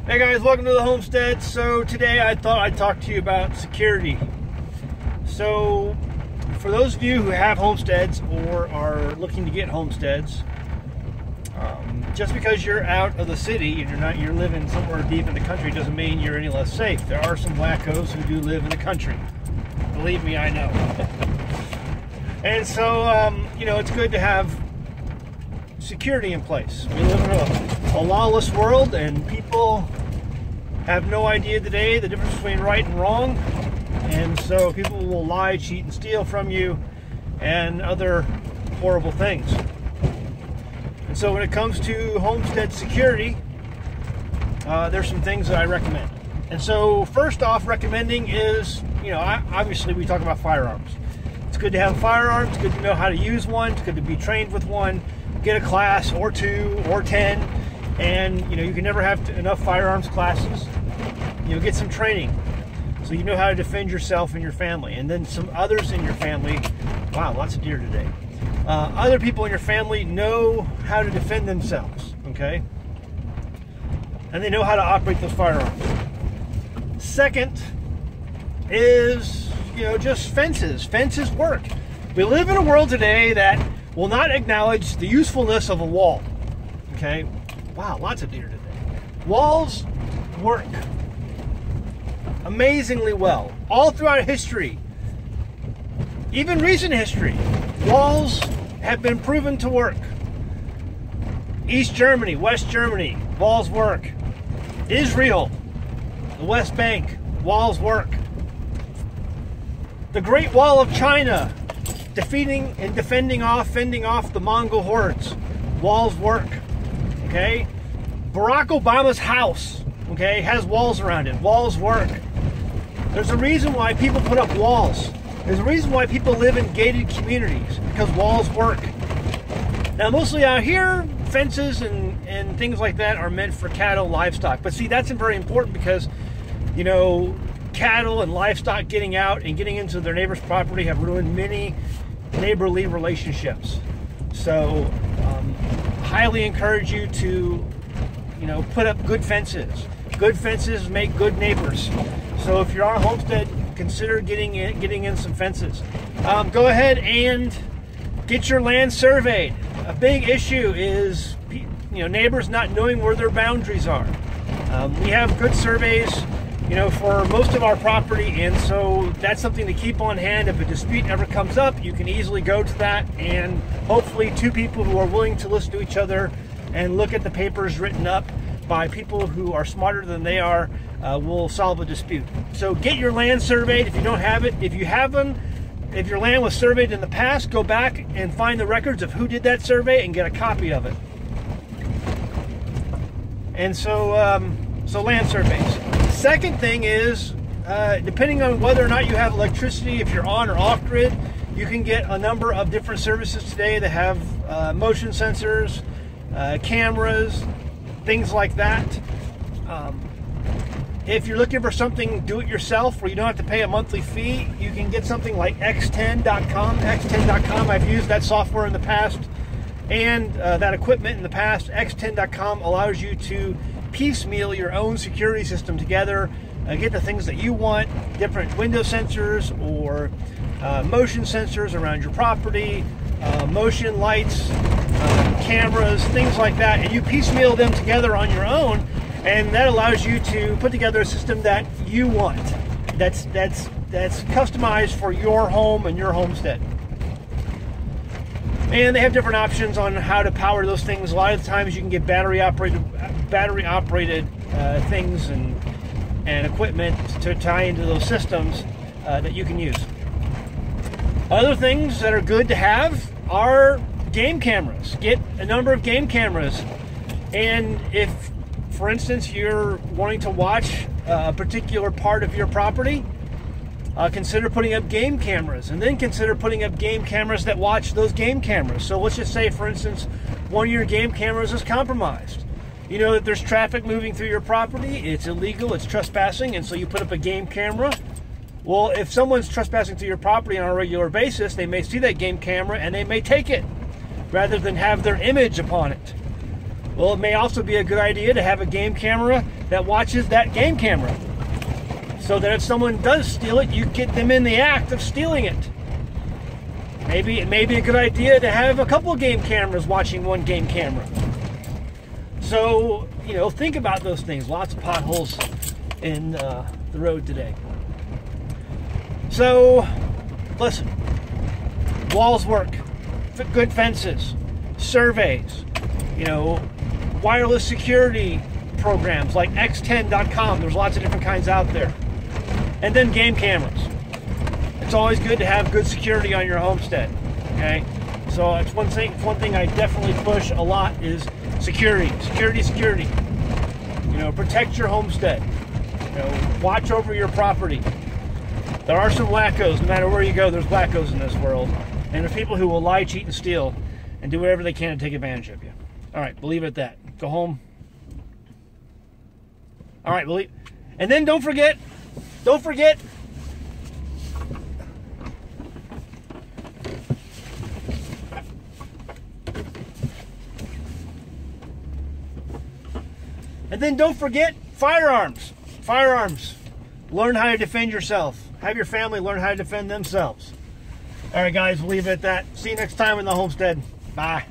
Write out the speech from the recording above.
Hey guys, welcome to the Homestead. So today I thought I'd talk to you about security. So for those of you who have homesteads or are looking to get homesteads, just because you're out of the city and you're living somewhere deep in the country doesn't mean you're any less safe. There are some wackos who do live in the country. Believe me, I know. And so, it's good to have security in place. We live in a lawless world, and people have no idea today the difference between right and wrong. And so people will lie, cheat, and steal from you and other horrible things. And so when it comes to homestead security, there's some things that I recommend. And so first off, recommending is, obviously we talk about firearms. It's good to have firearms. It's good to know how to use one. It's good to be trained with one. Get a class or 2 or 10. And, you can never have enough firearms classes. Get some training so you know how to defend yourself and your family. And then some others in your family, wow, lots of deer today. Other people in your family know how to defend themselves, okay? And they know how to operate those firearms. Second is, just fences. Fences work. We live in a world today that will not acknowledge the usefulness of a wall, okay? Wow, lots of deer today. Walls work amazingly well. All throughout history, even recent history, walls have been proven to work. East Germany, West Germany, walls work. Israel, the West Bank, walls work. The Great Wall of China, defeating and fending off the Mongol hordes, walls work. Okay? Barack Obama's house, okay, has walls around it. Walls work. There's a reason why people put up walls. There's a reason why people live in gated communities, because walls work. Now, mostly out here, fences and things like that are meant for cattle, livestock. But see, that's very important because, cattle and livestock getting out and getting into their neighbor's property have ruined many neighborly relationships. So, highly encourage you to, put up good fences. Good fences make good neighbors. So if you're on a homestead, consider getting in some fences. Go ahead and get your land surveyed. A big issue is, neighbors not knowing where their boundaries are. We have good surveys, for most of our property, and so that's something to keep on hand. If a dispute ever comes up, you can easily go to that, and hopefully 2 people who are willing to listen to each other and look at the papers written up by people who are smarter than they are will solve a dispute. So get your land surveyed if you don't have it. If you have them, if your land was surveyed in the past, go back and find the records of who did that survey and get a copy of it. And so land surveys. Second thing is, depending on whether or not you have electricity, if you're on or off grid, you can get a number of different services today that have motion sensors, cameras, things like that. If you're looking for something do-it-yourself where you don't have to pay a monthly fee, you can get something like x10.com. x10.com, I've used that software in the past and that equipment in the past. x10.com allows you to piecemeal your own security system together, get the things that you want, different window sensors or motion sensors around your property, motion lights, cameras, things like that, and you piecemeal them together on your own, and that allows you to put together a system that you want, that's customized for your home and your homestead. And they have different options on how to power those things. A lot of the times you can get battery operated things and equipment to tie into those systems that you can use. Other things that are good to have are game cameras. Get a number of game cameras. And if, for instance, you're wanting to watch a particular part of your property, consider putting up game cameras, and then consider putting up game cameras that watch those game cameras. So let's just say, for instance, one of your game cameras is compromised. You know that there's traffic moving through your property, it's illegal, it's trespassing, and so you put up a game camera. Well, if someone's trespassing through your property on a regular basis, they may see that game camera and they may take it rather than have their image upon it. Well, it may also be a good idea to have a game camera that watches that game camera, so that if someone does steal it, you get them in the act of stealing it. Maybe it may be a good idea to have a couple game cameras watching one game camera. So, you know, think about those things. Lots of potholes in the road today. So, listen, walls work, good fences, surveys, you know, wireless security programs like x10.com. There's lots of different kinds out there. And then game cameras. It's always good to have good security on your homestead, okay? So it's one thing I definitely push a lot is security. Security. You know, protect your homestead. You know, watch over your property. There are some wackos. No matter where you go, there's wackos in this world. And there's people who will lie, cheat, and steal and do whatever they can to take advantage of you. All right, believe it at that. Go home. All right, believe. And then don't forget. And then don't forget firearms. Firearms. Learn how to defend yourself. Have your family learn how to defend themselves. All right, guys, we'll leave it at that. See you next time in the homestead. Bye.